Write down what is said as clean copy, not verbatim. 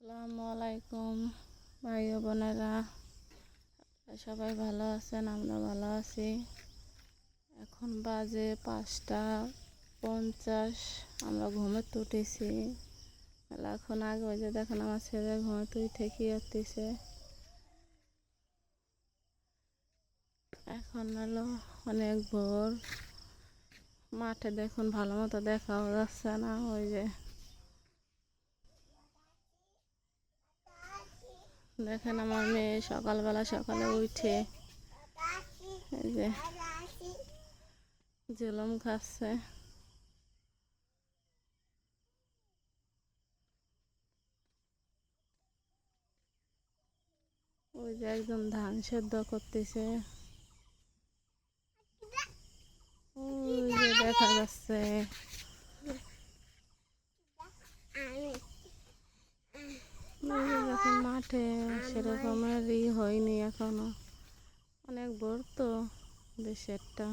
আসসালামু আলাইকুম ভাই ও বোনেরা, সবাই ভালো আছেন? আমরা ভালো আছি। এখন বাজে 5:50। আমরা ঘুমোতে উঠেছি এখন আগে। ওই যে দেখুন আমার ছেলে ঘুমোতে উঠে কি করতেছে। এখন হলো অনেক ভোর। মাঠে দেখুন ভালো মতো দেখাও যাচ্ছে না। ওই যে দেখেন আমার মেয়ে সকালে উঠে এই যে জুলুম খাচ্ছে। ওই যে একদম ধান সেদ্ধ করতেছে। ওই যে দেখা যাচ্ছে দেখুন মাঠে সেরকমের হয়নি এখনো, অনেক ভোর তো দেশেরটা।